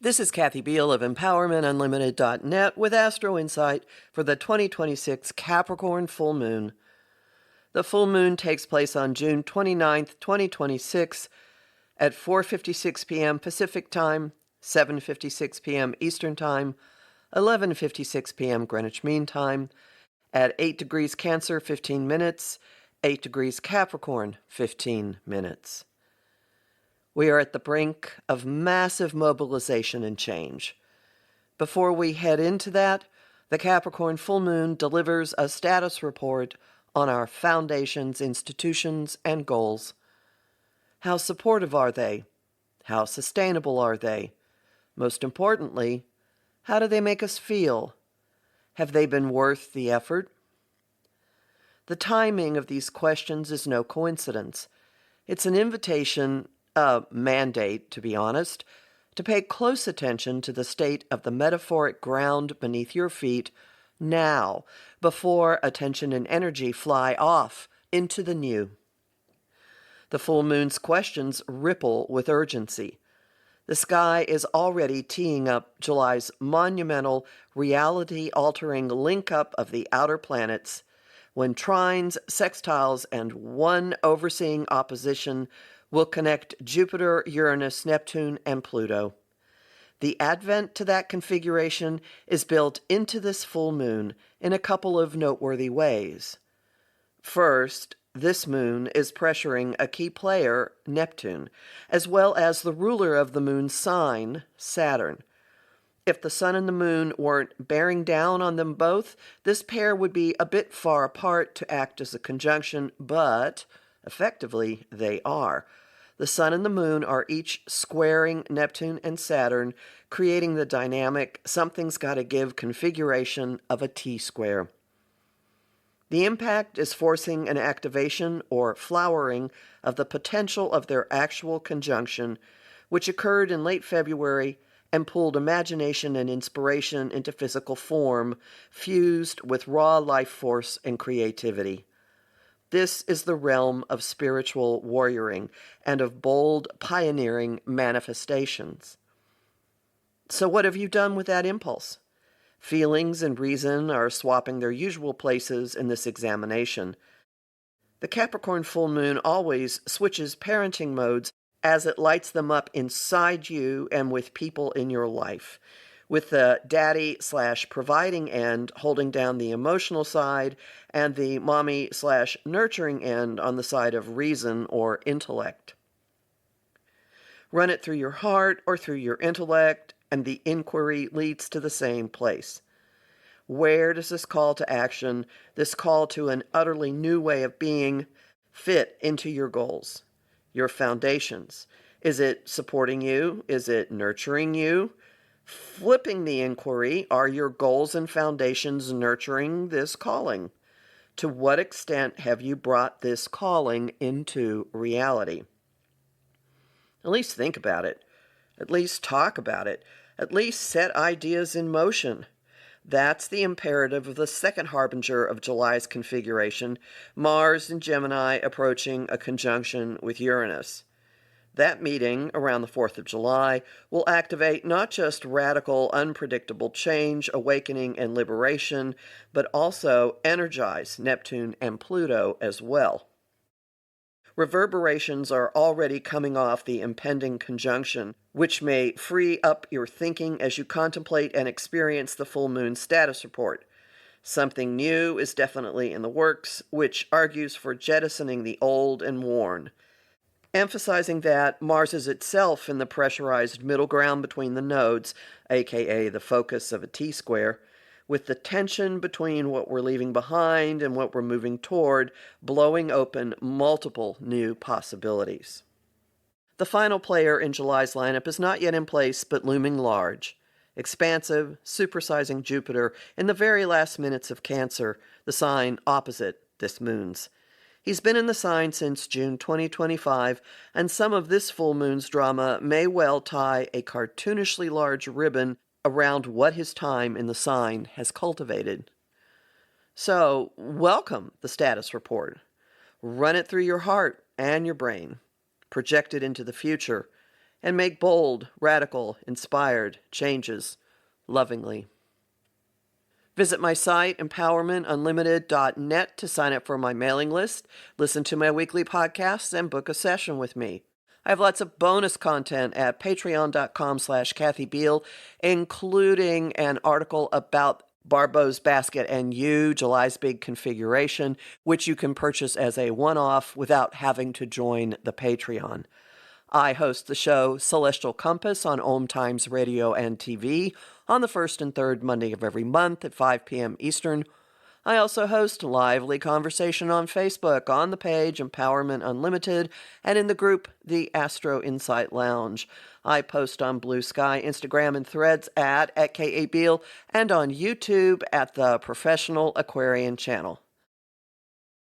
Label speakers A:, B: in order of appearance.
A: This is Kathy Beal of EmpowermentUnlimited.net with Astro Insight for the 2026 Capricorn full moon. The full moon takes place on June 29th, 2026 at 4:56 p.m. Pacific Time, 7:56 p.m. Eastern Time, 11:56 p.m. Greenwich Mean Time, at 8 degrees Cancer, 15 minutes, 8 degrees Capricorn, 15 minutes. We are at the brink of massive mobilization and change. Before we head into that, the Capricorn full moon delivers a status report on our foundations, institutions, and goals. How supportive are they? How sustainable are they? Most importantly, how do they make us feel? Have they been worth the effort? The timing of these questions is no coincidence. It's an invitation, a mandate, to be honest, to pay close attention to the state of the metaphoric ground beneath your feet now, before attention and energy fly off into the new. The full moon's questions ripple with urgency. The sky is already teeing up July's monumental, reality-altering link-up of the outer planets, when trines, sextiles, and one overseeing opposition will connect Jupiter, Uranus, Neptune, and Pluto. The advent to that configuration is built into this full moon in a couple of noteworthy ways. First, this moon is pressuring a key player, Neptune, as well as the ruler of the moon's sign, Saturn. If the sun and the moon weren't bearing down on them both, this pair would be a bit far apart to act as a conjunction, but effectively they are. The sun and the moon are each squaring Neptune and Saturn, creating the dynamic something's got to give configuration of a T-square. The impact is forcing an activation or flowering of the potential of their actual conjunction, which occurred in late February and pulled imagination and inspiration into physical form, fused with raw life force and creativity. This is the realm of spiritual warrioring and of bold, pioneering manifestations. So what have you done with that impulse? Feelings and reason are swapping their usual places in this examination. The Capricorn full moon always switches parenting modes as it lights them up inside you and with people in your life, with the daddy/providing end holding down the emotional side and the mommy/nurturing end on the side of reason or intellect. Run it through your heart or through your intellect, and the inquiry leads to the same place. Where does this call to action, this call to an utterly new way of being, fit into your goals, your foundations? Is it supporting you? Is it nurturing you? Flipping the inquiry, are your goals and foundations nurturing this calling? To what extent have you brought this calling into reality? At least think about it. At least talk about it. At least set ideas in motion. That's the imperative of the second harbinger of July's configuration, Mars in Gemini approaching a conjunction with Uranus. That meeting, around the 4th of July, will activate not just radical, unpredictable change, awakening, and liberation, but also energize Neptune and Pluto as well. Reverberations are already coming off the impending conjunction, which may free up your thinking as you contemplate and experience the full moon status report. Something new is definitely in the works, which argues for jettisoning the old and worn. Emphasizing that Mars is itself in the pressurized middle ground between the nodes, aka the focus of a T-square, with the tension between what we're leaving behind and what we're moving toward, blowing open multiple new possibilities. The final player in July's lineup is not yet in place, but looming large. Expansive, supersizing Jupiter in the very last minutes of Cancer, the sign opposite this moon's. He's been in the sign since June 2025, and some of this full moon's drama may well tie a cartoonishly large ribbon around what his time in the sign has cultivated. So, welcome the status report. Run it through your heart and your brain. Project it into the future, and make bold, radical, inspired changes lovingly. Visit my site, empowermentunlimited.net, to sign up for my mailing list, listen to my weekly podcasts, and book a session with me. I have lots of bonus content at patreon.com/Kathy Beal, including an article about Barbeau's Basket and You, July's Big Configuration, which you can purchase as a one-off without having to join the Patreon. I host the show Celestial Compass on Om Times Radio and TV on the first and third Monday of every month at 5 p.m. Eastern. I also host lively conversation on Facebook on the page Empowerment Unlimited and in the group The Astro Insight Lounge. I post on Blue Sky, Instagram, and Threads at K.A. Beal, and on YouTube at the Professional Aquarian Channel.